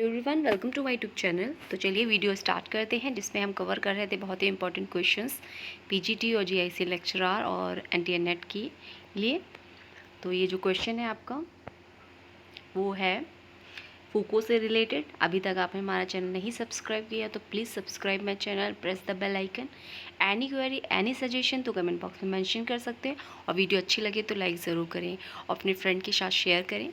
Everyone, welcome to my YouTube channel. तो चलिए video start करते हैं, जिसमें हम कवर कर रहे थे बहुत ही इंपॉर्टेंट क्वेश्चंस पीजीटी और जीआईसी लेक्चरर और एनटीए नेट के लिए। तो ये जो क्वेश्चन है आपका वो है फूको से रिलेटेड। अभी तक आपने हमारा चैनल नहीं सब्सक्राइब किया तो please subscribe my channel, press the bell icon. Any query any suggestion तो कमेंट बॉक्स में मेंशन कर सकते हैं, और वीडियो अच्छी लगे तो लाइक ज़रूर करें और अपने फ्रेंड के साथ शेयर करें।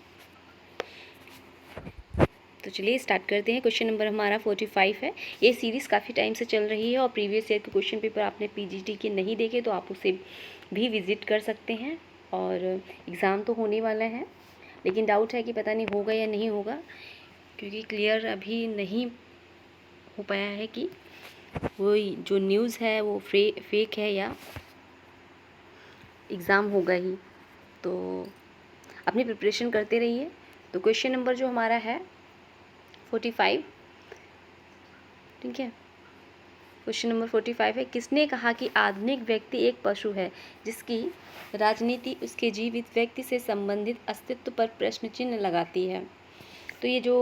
तो चलिए स्टार्ट करते हैं। क्वेश्चन नंबर हमारा 45 है। ये सीरीज़ काफ़ी टाइम से चल रही है और प्रीवियस ईयर के क्वेश्चन पेपर आपने पीजीटी के नहीं देखे तो आप उसे भी विज़िट कर सकते हैं। और एग्ज़ाम तो होने वाला है, लेकिन डाउट है कि पता नहीं होगा या नहीं होगा, क्योंकि क्लियर अभी नहीं हो पाया है कि वो जो न्यूज़ है वो फेक है या एग्ज़ाम होगा ही। तो अपनी प्रिपरेशन करते रहिए। तो क्वेश्चन नंबर जो हमारा है 45, ठीक है। क्वेश्चन नंबर 45 है, किसने कहा कि आधुनिक व्यक्ति एक पशु है जिसकी राजनीति उसके जीवित व्यक्ति से संबंधित अस्तित्व पर प्रश्न चिन्ह लगाती है। तो ये जो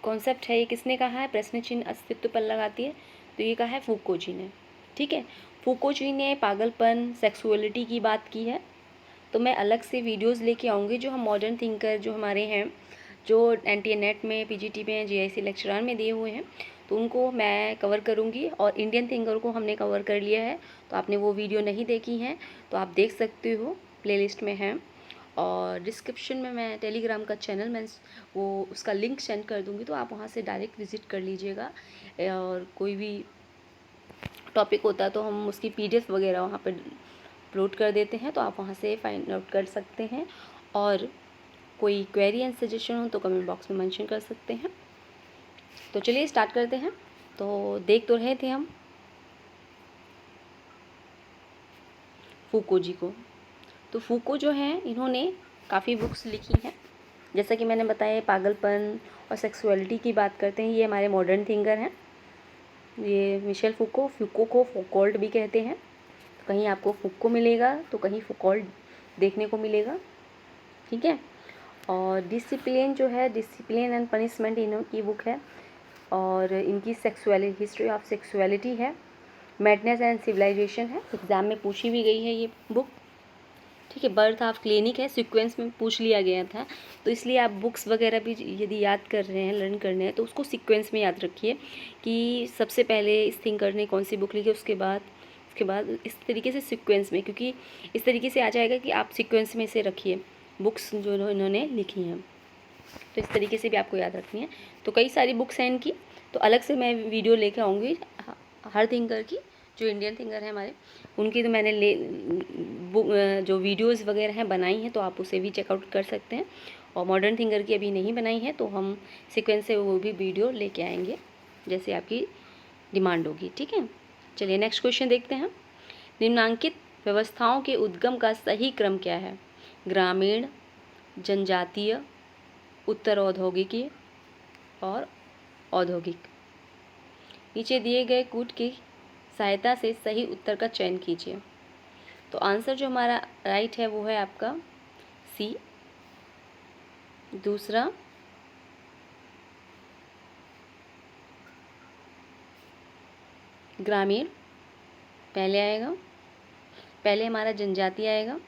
कॉन्सेप्ट है ये किसने कहा है, प्रश्न चिन्ह अस्तित्व पर लगाती है, तो ये कहा है फूको जी ने, ठीक है। फूको जी ने पागलपन, सेक्सुअलिटी की बात की है। तो मैं अलग से वीडियोस लेके आऊँगी जो हम मॉडर्न थिंकर जो हमारे हैं, जो एनटीए नेट में, पीजीटी में, जीआईसी लेक्चरर में दिए हुए हैं, तो उनको मैं कवर करूँगी। और इंडियन थिंकर को हमने कवर कर लिया है, तो आपने वो वीडियो नहीं देखी हैं तो आप देख सकते हो, प्लेलिस्ट में है। और डिस्क्रिप्शन में मैं टेलीग्राम का चैनल मैं वो उसका लिंक सेंड कर दूँगी, तो आप वहाँ से डायरेक्ट विज़िट कर लीजिएगा। और कोई भी टॉपिक होता है तो हम उसकी पीडीएफ वगैरह वहाँ पर अपलोड कर देते हैं, तो आप वहाँ से फाइंड आउट कर सकते हैं। और कोई क्वेरी एंड सजेशन हो तो कमेंट बॉक्स में मेंशन कर सकते हैं। तो चलिए स्टार्ट करते हैं। तो देख तो रहे थे हम फूको जी को। तो फूको जो हैं इन्होंने काफ़ी बुक्स लिखी हैं, जैसा कि मैंने बताया पागलपन और सेक्सुअलिटी की बात करते हैं। ये हमारे मॉडर्न थिंकर हैं, ये मिशेल फूको। फूको को फूकोल्ट भी कहते हैं। तो कहीं आपको फूको मिलेगा तो कहीं फूकोल्ट देखने को मिलेगा, ठीक है। और डिसिप्लिन जो है, डिसिप्लिन एंड पनिशमेंट इन्हों की बुक है। और इनकी सेक्सुअलिटी, हिस्ट्री ऑफ सेक्सुअलिटी है। मैडनेस एंड सिविलाइजेशन है, एग्ज़ाम में पूछी भी गई है ये बुक, ठीक है। बर्थ ऑफ क्लिनिक है, सीक्वेंस में पूछ लिया गया था, तो इसलिए आप बुक्स वगैरह भी यदि याद कर रहे हैं, लर्न कर रहे हैं, तो उसको सीक्वेंस में याद रखिए कि सबसे पहले इस थिंकर ने कौन सी बुक लिखी, उसके बाद इस तरीके से सीक्वेंस में, क्योंकि इस तरीके से आ जाएगा कि आप सीक्वेंस में से रखिए बुक्स जो इन्होंने लिखी हैं। तो इस तरीके से भी आपको याद रखनी है। तो कई सारी बुक्स हैं इनकी, तो अलग से मैं वीडियो लेके आऊँगी हर थिंकर की, जो इंडियन थिंकर है हमारे, उनकी तो मैंने बुक जो वीडियोस वगैरह हैं बनाई हैं, तो आप उसे भी चेकआउट कर सकते हैं। और मॉडर्न थिंकर की अभी नहीं बनाई है, तो हम सीक्वेंस से वो भी वीडियो लेके आएंगे जैसे आपकी डिमांड होगी, ठीक है। चलिए नेक्स्ट क्वेश्चन देखते हैं। निम्नांकित व्यवस्थाओं के उद्गम का सही क्रम क्या है? ग्रामीण, जनजातीय, उत्तर औद्योगिकी और औद्योगिक। नीचे दिए गए कूट की सहायता से सही उत्तर का चयन कीजिए। तो आंसर जो हमारा राइट है वो है आपका सी, दूसरा ग्रामीण पहले आएगा, पहले हमारा जनजाति आएगा,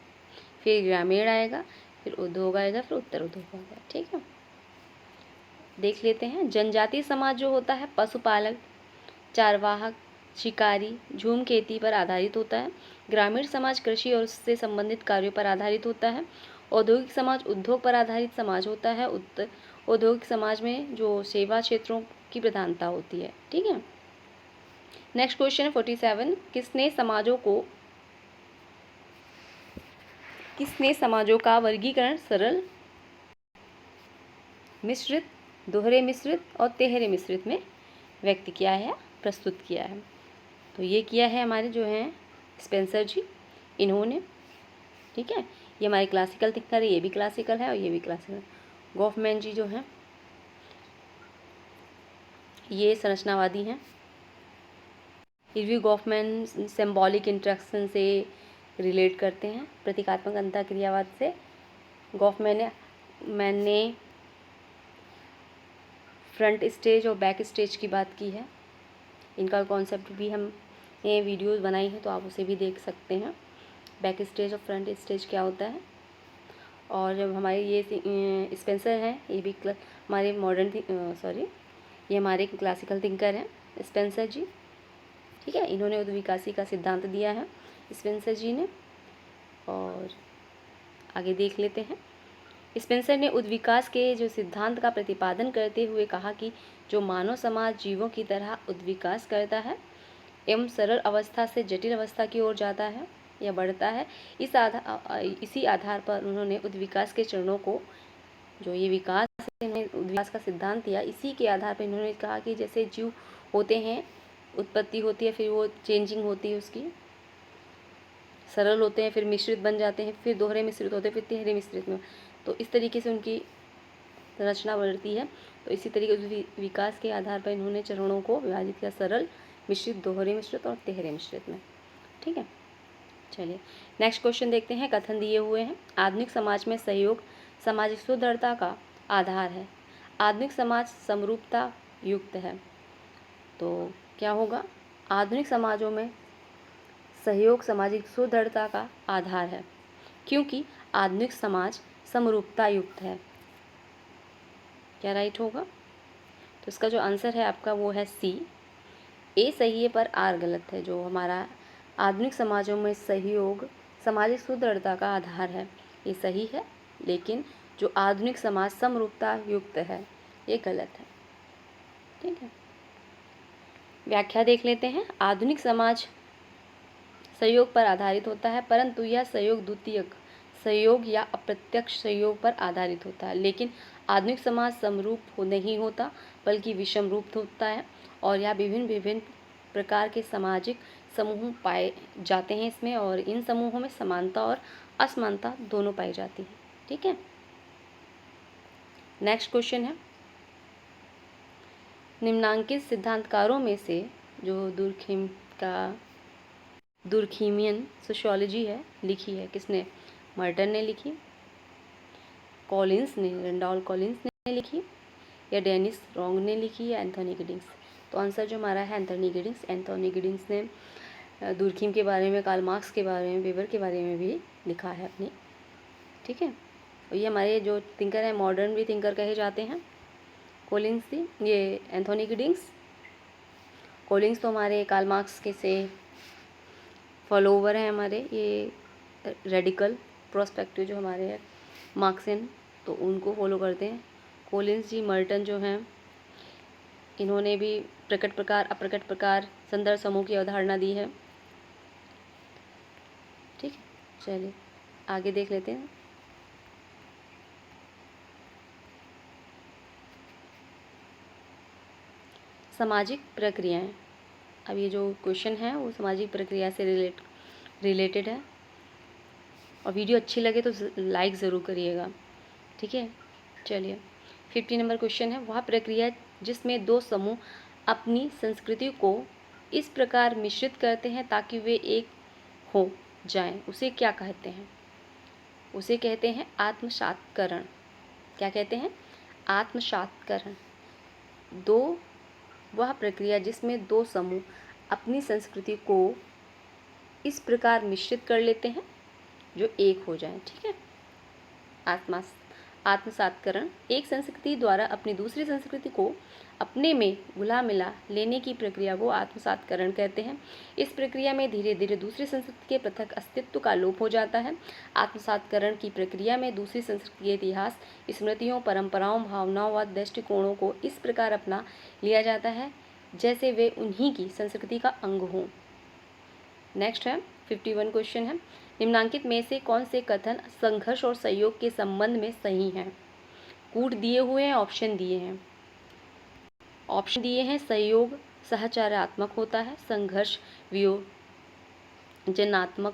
फिर ग्रामीण आएगा, फिर उद्योग आएगा, फिर उत्तर उद्योग आएगा, ठीक है। देख लेते हैं। जनजातीय समाज जो होता है पशुपालक, चारवाहक, शिकारी, झूम खेती पर आधारित होता है। ग्रामीण समाज कृषि और उससे संबंधित कार्यों पर आधारित होता है। औद्योगिक समाज उद्योग पर आधारित समाज होता है। औद्योगिक समाज में जो सेवा क्षेत्रों की प्रधानता होती है, ठीक है। नेक्स्ट क्वेश्चन है 47, किसने समाजों का वर्गीकरण सरल, मिश्रित, दोहरे मिश्रित और तिहरे मिश्रित में व्यक्त किया है, प्रस्तुत किया है? तो ये किया है हमारे जो हैं स्पेंसर जी, इन्होंने, ठीक है। ये हमारे क्लासिकल थिंकर है, ये भी क्लासिकल है और ये भी क्लासिकल। गॉफमैन जी जो हैं ये संरचनावादी हैं। इरविन गॉफमैन सिंबॉलिक इंटरेक्शन से रिलेट करते हैं, प्रतीकात्मक अंतःक्रियावाद से। गॉफमैन ने फ्रंट स्टेज और बैक स्टेज की बात की है। इनका कॉन्सेप्ट भी हम ये वीडियोस बनाई है, तो आप उसे भी देख सकते हैं। बैक स्टेज और फ्रंट स्टेज क्या होता है। और जब हमारे ये स्पेंसर हैं, ये भी हमारे ये हमारे क्लासिकल थिंकर हैं स्पेंसर जी, ठीक है। इन्होंने उद्विकासी का सिद्धांत दिया है स्पेंसर जी ने। और आगे देख लेते हैं। स्पेंसर ने उद्विकास के जो सिद्धांत का प्रतिपादन करते हुए कहा कि जो मानव समाज जीवों की तरह उद्विकास करता है एवं सरल अवस्था से जटिल अवस्था की ओर जाता है या बढ़ता है, इसी आधार पर उन्होंने उद्विकास के चरणों को, जो ये विकास इन्होंने उद्विकास का सिद्धांत दिया, इसी के आधार पर इन्होंने कहा कि जैसे जीव होते हैं, उत्पत्ति होती है, फिर वो चेंजिंग होती है उसकी, सरल होते हैं, फिर मिश्रित बन जाते हैं, फिर दोहरे मिश्रित होते हैं, फिर तिहरे मिश्रित में, तो इस तरीके से उनकी रचना बढ़ती है। तो इसी तरीके से विकास के आधार पर इन्होंने चरणों को विभाजित किया, सरल, मिश्रित, दोहरे मिश्रित और तिहरे मिश्रित में, ठीक है। चलिए नेक्स्ट क्वेश्चन देखते हैं। कथन दिए हुए हैं। आधुनिक समाज में सहयोग सामाजिक सुदृढ़ता का आधार है। आधुनिक समाज समरूपता युक्त है। तो क्या होगा? आधुनिक समाजों में सहयोग सामाजिक सुदृढ़ता का आधार है, क्योंकि आधुनिक समाज समरूपता युक्त है। क्या राइट होगा? तो इसका जो आंसर है आपका वो है सी। ए सही है पर आर गलत है। जो हमारा आधुनिक समाजों में सहयोग सामाजिक सुदृढ़ता का आधार है, ये सही है, लेकिन जो आधुनिक समाज समरूपता युक्त है, ये गलत है, ठीक है। व्याख्या देख लेते हैं। आधुनिक समाज सहयोग पर आधारित होता है, परंतु यह सहयोग द्वितीयक सहयोग या अप्रत्यक्ष सहयोग पर आधारित होता है। लेकिन आधुनिक समाज समरूप नहीं होता, बल्कि विषम रूप होता है, और यह विभिन्न विभिन्न प्रकार के सामाजिक समूह पाए जाते हैं इसमें, और इन समूहों में समानता और असमानता दोनों पाई जाती है, ठीक है। नेक्स्ट क्वेश्चन है। निम्नांकित सिद्धांतकारों में से जो दुर्खिमियन सोशियोलॉजी है लिखी है, किसने? मर्टन ने लिखी, कॉलिंस ने, रेंडॉल्फ कॉलिंस ने लिखी, या डेनिस रॉन्ग ने लिखी, या एंथोनी गिडिंग्स? तो आंसर जो हमारा है एंथोनी गिडिंग्स। एंथोनी गिडिंग्स ने दुर्खिम के बारे में, कार्ल मार्क्स के बारे में, वेबर के बारे में भी लिखा है अपनी, ठीक है। और ये हमारे जो थिंकर हैं, मॉडर्न भी थिंकर कहे जाते हैं। कॉलिंस थी, ये एंथोनी गिडिंग्स। कॉलिंस तो हमारे कार्ल मार्क्स के से फॉलोवर हैं हमारे, ये रेडिकल प्रोस्पेक्टिव जो हमारे हैं मार्क्सियन, तो उनको फॉलो करते हैं। कॉलिंस जी। मर्टन जो हैं, इन्होंने भी प्रकट प्रकार अप्रकट प्रकार संदर्भ समूह की अवधारणा दी है, ठीक है। चलिए आगे देख लेते हैं। सामाजिक प्रक्रियाएं। अब ये जो क्वेश्चन है वो सामाजिक प्रक्रिया से रिलेटेड है, और वीडियो अच्छी लगे तो लाइक ज़रूर करिएगा, ठीक है। चलिए 50 नंबर क्वेश्चन है। वह प्रक्रिया जिसमें दो समूह अपनी संस्कृति को इस प्रकार मिश्रित करते हैं ताकि वे एक हो जाएं, उसे क्या कहते हैं? उसे कहते हैं आत्मसात्करण। क्या कहते हैं? आत्मसात्करण। वह प्रक्रिया जिसमें दो समूह अपनी संस्कृति को इस प्रकार मिश्रित कर लेते हैं जो एक हो जाएं, ठीक है। आत्मसात्करण एक संस्कृति द्वारा अपनी दूसरी संस्कृति को अपने में घुला मिला लेने की प्रक्रिया को आत्मसात्करण कहते हैं। इस प्रक्रिया में धीरे धीरे दूसरी संस्कृति के पृथक अस्तित्व का लोप हो जाता है। आत्मसात्करण की प्रक्रिया में दूसरी संस्कृति के इतिहास, स्मृतियों, परंपराओं, भावनाओं व दृष्टिकोणों को इस प्रकार अपना लिया जाता है जैसे वे उन्हीं की संस्कृति का अंग हों। नेक्स्ट है 51 क्वेश्चन है। निम्नांकित में से कौन से कथन संघर्ष और सहयोग के संबंध में सही हैं? कूट दिए हुए हैं, ऑप्शन दिए हैं। ऑप्शन दिए हैं सहयोग सहचारात्मक होता है, संघर्ष वियोजनात्मक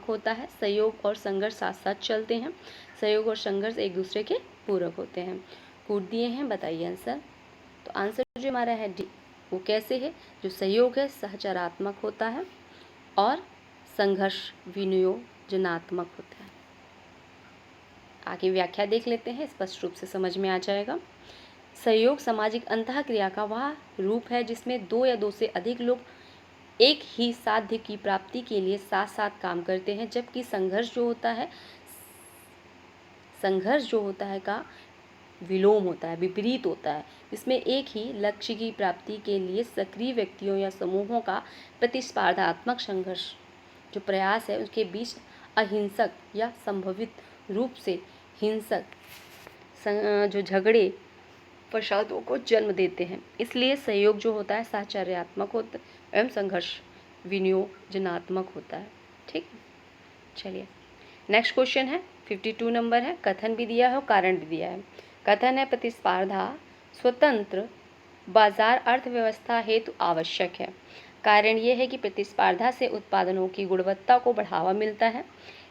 होता है, सहयोग और संघर्ष साथ साथ चलते हैं, सहयोग और संघर्ष एक दूसरे के पूरक होते हैं। कूट दिए हैं, बताइए आंसर। तो आंसर जो हमारा है डी, वो कैसे है? जो सहयोग है सहचारात्मक होता है और संघर्ष विनियोजनात्मक होता है। आगे व्याख्या देख लेते हैं, स्पष्ट रूप से समझ में आ जाएगा। सहयोग सामाजिक अंतःक्रिया का वह रूप है जिसमें दो या दो से अधिक लोग एक ही साध्य की प्राप्ति के लिए साथ साथ काम करते हैं, जबकि संघर्ष जो होता है का विलोम होता है, विपरीत होता है, इसमें एक ही लक्ष्य की प्राप्ति के लिए सक्रिय व्यक्तियों या समूहों का प्रतिस्पर्धात्मक संघर्ष जो प्रयास है उसके बीच अहिंसक या संभवित रूप से हिंसक जो झगड़े फसादों को जन्म देते हैं। इसलिए सहयोग जो होता है साहचर्यात्मक होता है एवं संघर्ष विनियोजनात्मक होता है। ठीक, चलिए नेक्स्ट क्वेश्चन है 52 नंबर है। कथन भी दिया है और कारण भी दिया है। कथन है प्रतिस्पर्धा स्वतंत्र बाजार अर्थव्यवस्था हेतु आवश्यक है। कारण ये है कि प्रतिस्पर्धा से उत्पादनों की गुणवत्ता को बढ़ावा मिलता है।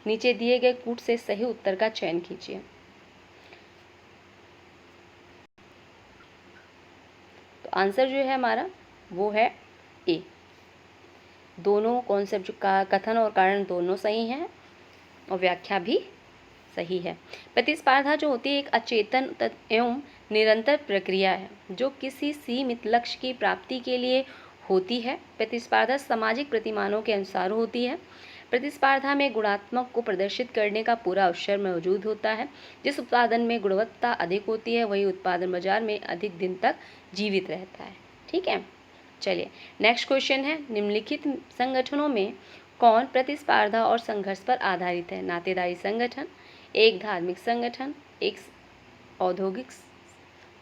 नीचे दिए गए कूट से सही उत्तर का चयन कीजिए। तो आंसर जो है हमारा वो है ए। दोनों कॉन्सेप्ट का कथन और कारण दोनों सही हैं और व्याख्या भी सही है। प्रतिस्पर्धा जो होती है एक अचेतन एवं निरंतर प्रक्रिया है जो किसी सीमित लक्ष्य की प्राप्ति के लिए होती है। प्रतिस्पर्धा सामाजिक प्रतिमानों के अनुसार होती है। प्रतिस्पर्धा में गुणात्मक को प्रदर्शित करने का पूरा अवसर मौजूद होता है। जिस उत्पादन में गुणवत्ता अधिक होती है वही उत्पादन बाजार में अधिक दिन तक जीवित रहता है। ठीक है, चलिए नेक्स्ट क्वेश्चन है। निम्नलिखित संगठनों में कौन प्रतिस्पर्धा और संघर्ष पर आधारित है? नातेदारी संगठन, एक धार्मिक संगठन, एक औद्योगिक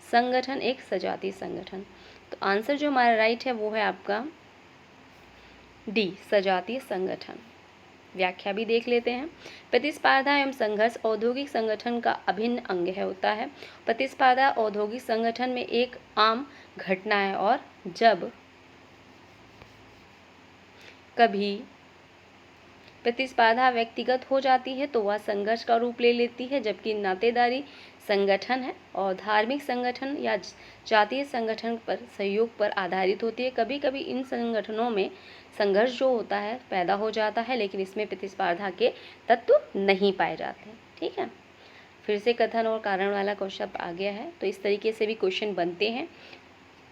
संगठन, एक सजातीय संगठन। तो आंसर जो हमारा राइट है वो है आपका डी, सजातीय संगठन। व्याख्या भी देख लेते हैं। प्रतिस्पर्धा एवं संघर्ष औद्योगिक संगठन का अभिन्न अंग होता है। प्रतिस्पर्धा औद्योगिक संगठन में एक आम घटना है और जब कभी प्रतिस्पर्धा व्यक्तिगत हो जाती है तो वह संघर्ष का रूप ले लेती है, जबकि नातेदारी संगठन है और धार्मिक संगठन या जातीय संगठन पर सहयोग पर आधारित होती है। कभी कभी इन संगठनों में संघर्ष जो होता है पैदा हो जाता है, लेकिन इसमें प्रतिस्पर्धा के तत्व नहीं पाए जाते। ठीक है, फिर से कथन और कारण वाला क्वेश्चन आ गया है, तो इस तरीके से भी क्वेश्चन बनते हैं।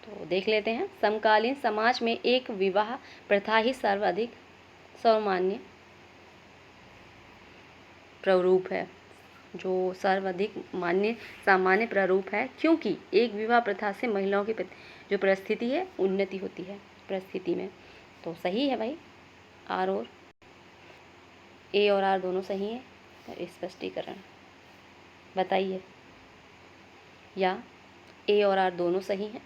तो देख लेते हैं। समकालीन समाज में एक विवाह प्रथा ही सर्वाधिक सर्वमान्य प्रारूप है, जो सर्वाधिक सामान्य प्रारूप है, क्योंकि एक विवाह प्रथा से महिलाओं की जो परिस्थिति है उन्नति होती है परिस्थिति में। तो सही है भाई, आर और ए और आर दोनों सही है। स्पष्टीकरण बताइए, या ए और आर दोनों सही हैं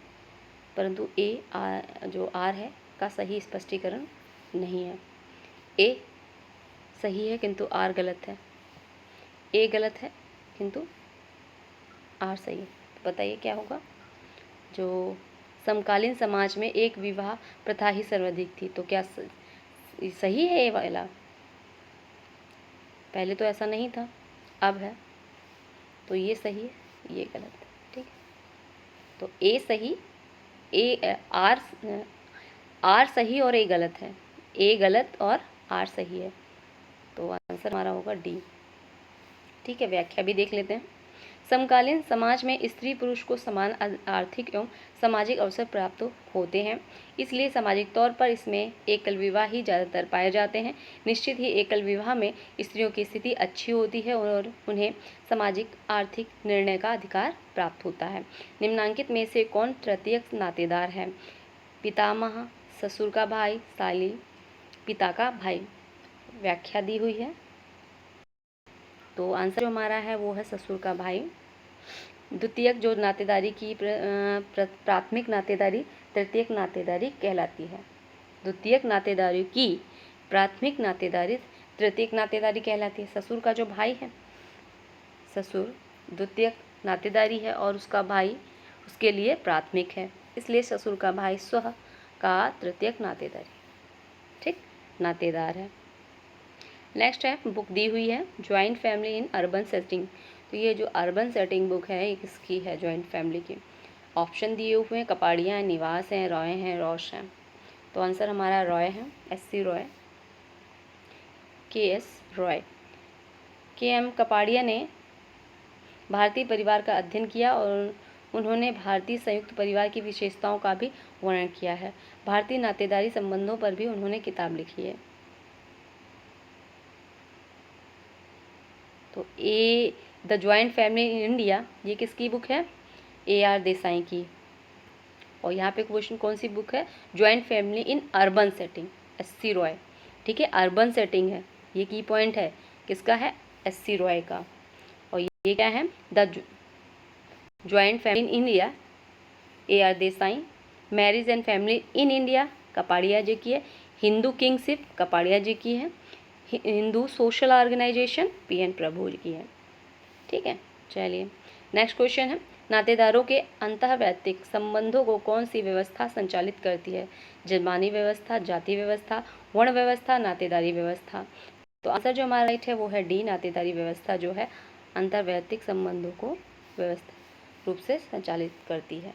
परंतु ए आर जो आर है का सही स्पष्टीकरण नहीं है। ए सही है किंतु आर गलत है, ए गलत है किंतु आर सही है। तो बताइए क्या होगा? जो समकालीन समाज में एक विवाह प्रथा ही सर्वाधिक थी, तो क्या सही है ए वाला? पहले तो ऐसा नहीं था, अब है, तो ये सही है, ये गलत है। ठीक है, तो ए सही, ए आर सही और ए गलत है, ए गलत और आर सही है, तो आंसर हमारा होगा डी। ठीक है, व्याख्या भी देख लेते हैं। समकालीन समाज में स्त्री पुरुष को समान आर्थिक एवं सामाजिक अवसर प्राप्त होते हैं, इसलिए सामाजिक तौर पर इसमें एकल विवाह ही ज़्यादातर पाए जाते हैं। निश्चित ही एकल विवाह में स्त्रियों की स्थिति अच्छी होती है और उन्हें सामाजिक आर्थिक निर्णय का अधिकार प्राप्त होता है। निम्नांकित में से कौन तृतीयक नातेदार है? पितामह, ससुर का भाई, साली, पिता का भाई। व्याख्या दी हुई है, तो आंसर जो हमारा है वो है ससुर का भाई। द्वितीयक जो नातेदारी की प्राथमिक नातेदारी तृतीयक नातेदारी कहलाती है। द्वितीयक नातेदारी की प्राथमिक नातेदारी तृतीयक नातेदारी कहलाती है। ससुर का जो भाई है, ससुर द्वितीयक नातेदारी है और उसका भाई उसके लिए प्राथमिक है, इसलिए ससुर का भाई स्वः का तृतीयक नातेदारी, ठीक, नातेदार है। नेक्स्ट है, बुक दी हुई है joint family in urban setting. तो ये जो अर्बन सेटिंग बुक है ये किसकी है? ज्वाइंट फैमिली की। ऑप्शन दिए हुए हैं कपाड़िया हैं, निवास हैं, रॉय हैं, रोश हैं। तो आंसर हमारा रॉय है, SC. Roy, KS. Roy. KM. Kapadia ने भारतीय परिवार का अध्ययन किया और उन्होंने भारतीय संयुक्त परिवार की विशेषताओं का भी वर्णन किया है। भारतीय नातेदारी संबंधों पर भी उन्होंने किताब लिखी है। तो a the joint family in India, ये किसकी बुक है? AR देसाई की। और यहाँ पे क्वेश्चन कौन सी बुक है? Joint family in urban setting, SC Roy. ठीक है, अर्बन सेटिंग है, ये की पॉइंट है। किसका है? SC रॉय का। और ये क्या है? The joint family in India, AR Desai. Marriage and family in India, Kapadia ji की है। हिंदू किंगशिप, कपाड़िया जी की है। Hindu social organisation, PN Prabhu की है। ठीक है, चलिए नेक्स्ट क्वेश्चन है, नातेदारों के अंतर्वैयक्तिक संबंधों को कौन सी व्यवस्था संचालित करती है? जन्मानी व्यवस्था, जाति व्यवस्था, वर्ण व्यवस्था, नातेदारी व्यवस्था। तो आंसर जो हमारा राइट है वो है डी, नातेदारी व्यवस्था जो है अंतर्वैयक्तिक संबंधों को व्यवस्थित रूप से संचालित करती है।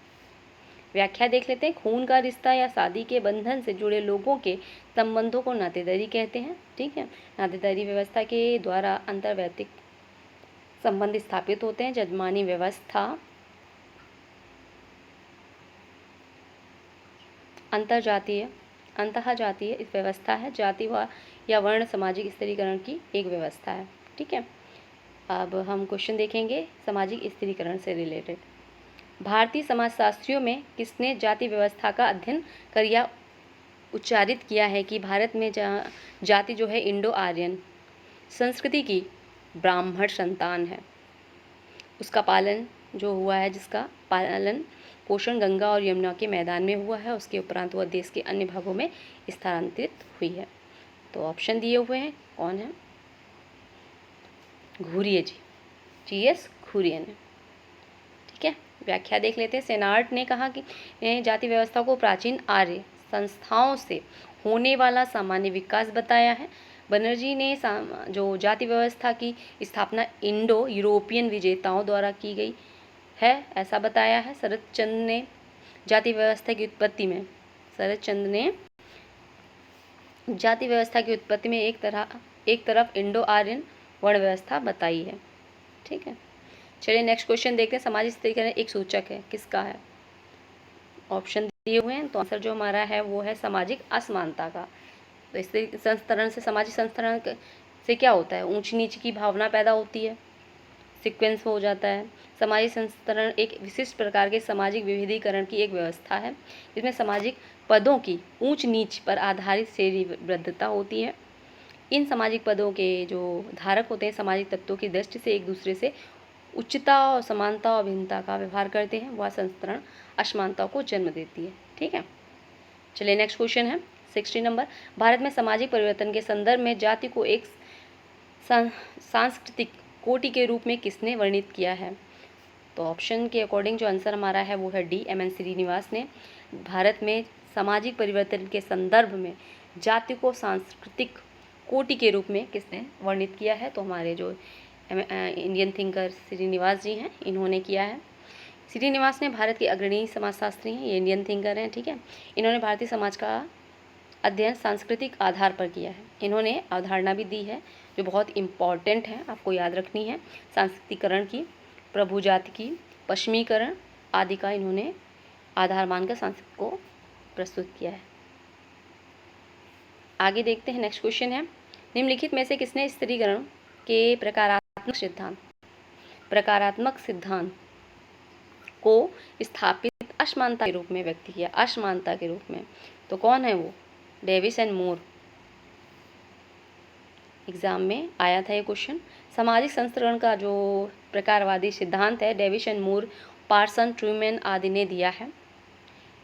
व्याख्या देख लेते हैं। खून का रिश्ता या शादी के बंधन से जुड़े लोगों के संबंधों को नातेदारी कहते हैं। ठीक है, नातेदारी व्यवस्था के द्वारा अंतर्वैयक्तिक संबंध स्थापित होते हैं। जजमानी व्यवस्था अंतःजातीय इस व्यवस्था है। जाति व या वर्ण सामाजिक स्थिरीकरण की एक व्यवस्था है। ठीक है, अब हम क्वेश्चन देखेंगे सामाजिक स्थिरीकरण से रिलेटेड। भारतीय समाजशास्त्रियों में किसने जाति व्यवस्था का अध्ययन कर या उच्चारित किया है कि भारत में जाति जो है इंडो आर्यन संस्कृति की ब्राह्मण संतान है। उसका पालन जो हुआ है, जिसका पालन पोषण गंगा और यमुना के मैदान में हुआ है, उसके उपरांत वह देश के अन्य भागों में स्थानांतरित हुई है। तो ऑप्शन दिए हुए हैं, कौन है? घुरिये जी, TS घुरिये ने। ठीक है, व्याख्या देख लेते हैं। सेनार्ट ने कहा कि जाति व्यवस्था को प्राचीन आर्य संस्थाओं से होने वाला सामान्य विकास बताया है। बनर्जी ने जो जाति व्यवस्था की स्थापना इंडो यूरोपियन विजेताओं द्वारा की गई है ऐसा बताया है। शरद चंद्र ने जाति व्यवस्था की उत्पत्ति में एक तरफ इंडो आर्यन वर्ण व्यवस्था बताई है। ठीक है, चलिए नेक्स्ट क्वेश्चन देखते हैं। सामाजिक स्थिरीकरण एक सूचक है, किसका है? ऑप्शन दिए हुए हैं, तो आंसर जो हमारा है वो है सामाजिक असमानता का। तो इस संस्तरण से, सामाजिक संस्तरण से क्या होता है? ऊंच नीच की भावना पैदा होती है, सीक्वेंस हो जाता है। सामाजिक संस्तरण एक विशिष्ट प्रकार के सामाजिक विविधीकरण की एक व्यवस्था है जिसमें सामाजिक पदों की ऊंच नीच पर आधारित श्रेणीबद्धता होती है। इन सामाजिक पदों के जो धारक होते हैं सामाजिक तत्वों की दृष्टि से एक दूसरे से उच्चता और समानता और भिन्नता का व्यवहार करते हैं। वह संस्तरण असमानता को जन्म देती है। ठीक है, चलिए नेक्स्ट क्वेश्चन है 60 नंबर। भारत में सामाजिक परिवर्तन के संदर्भ में जाति को एक सांस्कृतिक कोटि के रूप में किसने वर्णित किया है? तो ऑप्शन के अकॉर्डिंग जो आंसर हमारा है वो है डी, MN श्रीनिवास ने। भारत में सामाजिक परिवर्तन के संदर्भ में जाति को सांस्कृतिक कोटि के रूप में किसने वर्णित किया है? तो हमारे जो इंडियन थिंकर श्रीनिवास जी हैं, इन्होंने किया है। श्रीनिवास ने भारत के अग्रणी समाजशास्त्री हैं, ये इंडियन थिंकर हैं। ठीक है, इन्होंने भारतीय समाज का अध्ययन सांस्कृतिक आधार पर किया है। इन्होंने अवधारणा भी दी है जो बहुत इम्पॉर्टेंट है, आपको याद रखनी है। सांस्कृतिकरण की, प्रभु जाति की, पश्चिमीकरण आदि का इन्होंने आधार मानकर संस्कृत को प्रस्तुत किया है। आगे देखते हैं, नेक्स्ट क्वेश्चन है, निम्नलिखित में से किसने स्त्रीकरण के प्रकारात्मक सिद्धांत को स्थापित असमानता के रूप में व्यक्त किया? असमानता के रूप में तो कौन है वो? Davis and Moore. एग्जाम में आया था ये क्वेश्चन। सामाजिक संस्करण का जो प्रकारवादी सिद्धांत है Davis and Moore, Parson, Truman आदि ने दिया है।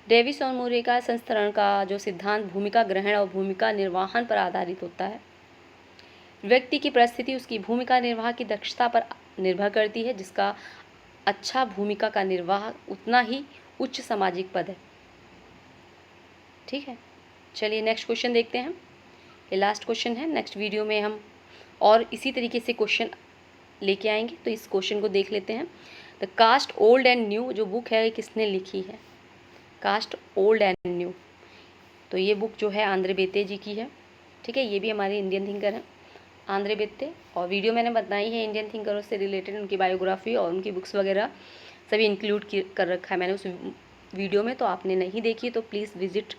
डेविस और मूर का संस्करण का जो सिद्धांत भूमिका ग्रहण और भूमिका निर्वहन पर आधारित होता है। व्यक्ति की परिस्थिति उसकी भूमिका निर्वाह की दक्षता पर निर्भर करती है। जिसका अच्छा भूमिका का निर्वाह उतना ही उच्च सामाजिक पद है। ठीक है, चलिए नेक्स्ट क्वेश्चन देखते हैं। ये लास्ट क्वेश्चन है। नेक्स्ट वीडियो में हम और इसी तरीके से क्वेश्चन लेके आएंगे, तो इस क्वेश्चन को देख लेते हैं। The caste old and new जो बुक है किसने लिखी है? कास्ट ओल्ड एंड न्यू, तो ये बुक जो है आंद्रे बेत्ते जी की है। ठीक है, ये भी हमारे इंडियन थिंकर हैं आंद्रे बेत्ते, और वीडियो मैंने बताई है इंडियन थिंकरों से रिलेटेड उनकी बायोग्राफी और उनकी बुक्स वगैरह सभी इंक्लूड कर रखा है मैंने उस वीडियो में, तो आपने नहीं देखी तो प्लीज़ विजिट।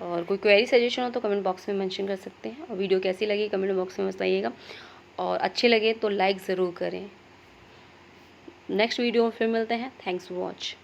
और कोई क्वेरी सजेशन हो तो कमेंट बॉक्स में मेंशन कर सकते हैं, और वीडियो कैसी लगी कमेंट बॉक्स में बताइएगा, और अच्छे लगे तो लाइक ज़रूर करें। नेक्स्ट वीडियो में फिर मिलते हैं। Thanks for watch.